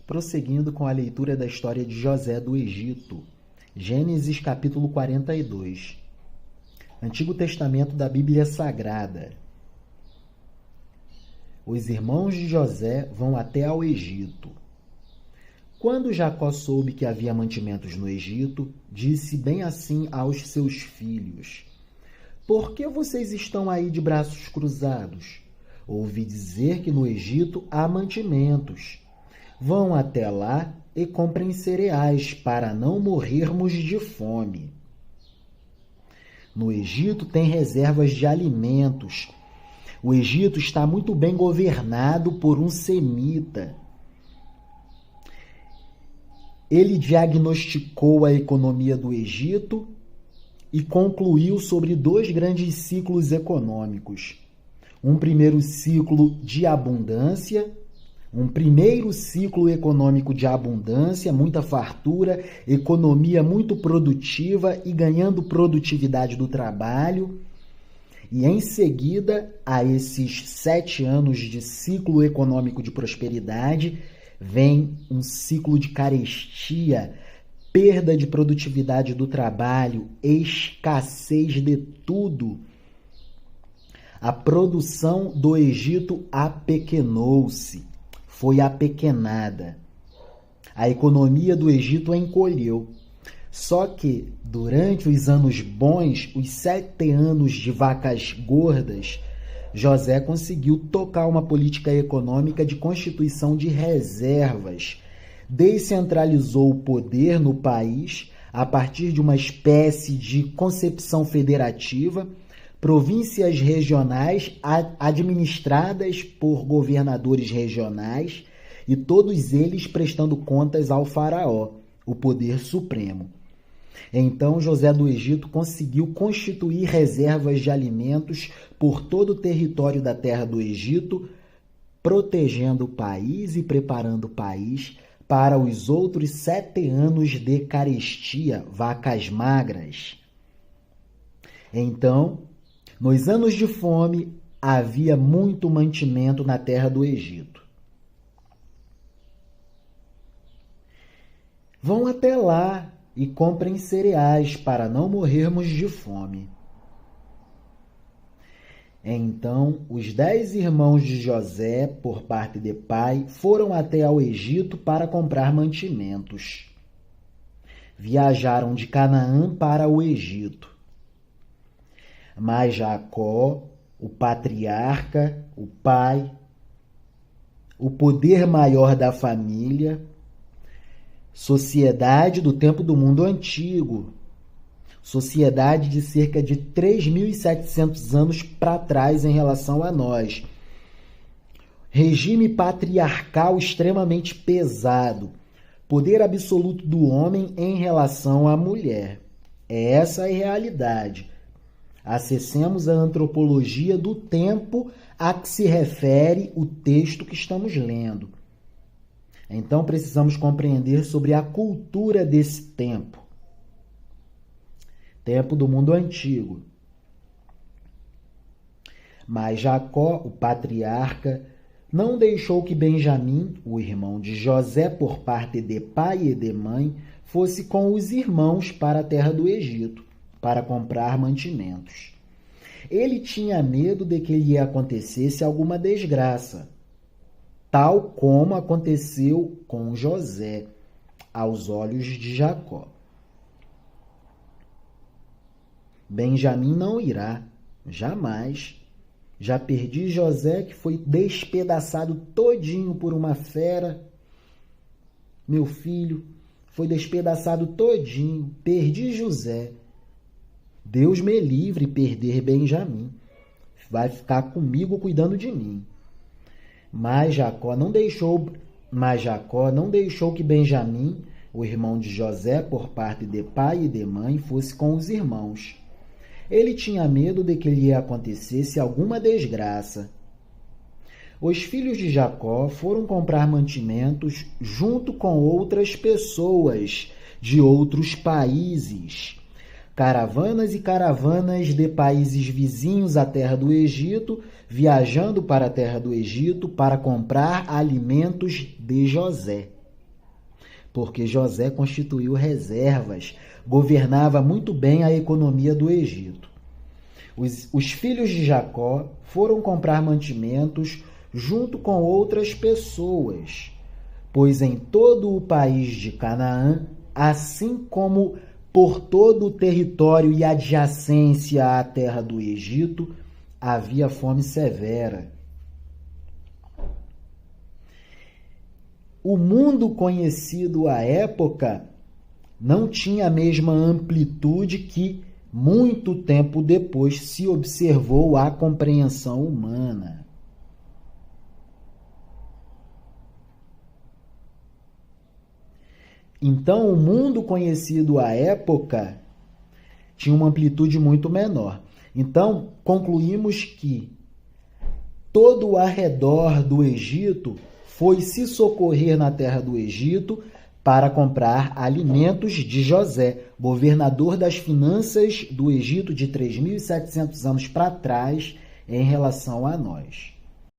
prosseguindo com a leitura da história de José do Egito. Gênesis capítulo 42. Antigo Testamento da Bíblia Sagrada. Os irmãos de José vão até ao Egito. Quando Jacó soube que havia mantimentos no Egito, disse bem assim aos seus filhos: Por que vocês estão aí de braços cruzados? Ouvi dizer que no Egito há mantimentos. Vão até lá e comprem cereais, para não morrermos de fome. No Egito tem reservas de alimentos. O Egito está muito bem governado por um semita. Ele diagnosticou a economia do Egito e concluiu sobre 2 grandes ciclos econômicos. Um primeiro ciclo de abundância, um primeiro ciclo econômico de abundância, muita fartura, economia muito produtiva e ganhando produtividade do trabalho. E em seguida, a esses 7 anos de ciclo econômico de prosperidade, vem um ciclo de carestia, perda de produtividade do trabalho, escassez de tudo. A produção do Egito apequenou-se, foi apequenada. A economia do Egito encolheu. Só que, durante os anos bons, os 7 anos de vacas gordas, José conseguiu tocar uma política econômica de constituição de reservas, descentralizou o poder no país a partir de uma espécie de concepção federativa, províncias regionais administradas por governadores regionais e todos eles prestando contas ao faraó, o poder supremo. Então, José do Egito conseguiu constituir reservas de alimentos por todo o território da terra do Egito, protegendo o país e preparando o país para os outros 7 anos de carestia, vacas magras. Então, nos anos de fome, havia muito mantimento na terra do Egito. Vão até lá e comprem cereais para não morrermos de fome. Então, os 10 irmãos de José, por parte de pai, foram até ao Egito para comprar mantimentos. Viajaram de Canaã para o Egito. Mas Jacó, o patriarca, o pai, o poder maior da família, sociedade do tempo do mundo antigo, sociedade de cerca de 3.700 anos para trás em relação a nós. Regime patriarcal extremamente pesado, poder absoluto do homem em relação à mulher. Essa é a realidade. Acessemos a antropologia do tempo a que se refere o texto que estamos lendo. Então, precisamos compreender sobre a cultura desse tempo. Tempo do mundo antigo. Mas Jacó, o patriarca, não deixou que Benjamim, o irmão de José por parte de pai e de mãe, fosse com os irmãos para a terra do Egito, para comprar mantimentos. Ele tinha medo de que lhe acontecesse alguma desgraça, tal como aconteceu com José, aos olhos de Jacó. Benjamim não irá, jamais. Já perdi José, que foi despedaçado todinho por uma fera. Meu filho foi despedaçado todinho. Perdi José. Deus me livre perder Benjamim. Vai ficar comigo cuidando de mim. Mas Jacó não deixou que Benjamim, o irmão de José, por parte de pai e de mãe, fosse com os irmãos. Ele tinha medo de que lhe acontecesse alguma desgraça. Os filhos de Jacó foram comprar mantimentos junto com outras pessoas de outros países. Caravanas e caravanas de países vizinhos à terra do Egito, viajando para a terra do Egito para comprar alimentos de José. porque José constituiu reservas, governava muito bem a economia do Egito. Os filhos de Jacó foram comprar mantimentos junto com outras pessoas, pois em todo o país de Canaã, assim como por todo o território e adjacência à terra do Egito, havia fome severa. O mundo conhecido à época não tinha a mesma amplitude que, muito tempo depois, se observou a compreensão humana. Então, o mundo conhecido à época tinha uma amplitude muito menor. Então, concluímos que todo o arredor do Egito foi se socorrer na terra do Egito para comprar alimentos de José, governador das finanças do Egito de 3.700 anos para trás em relação a nós.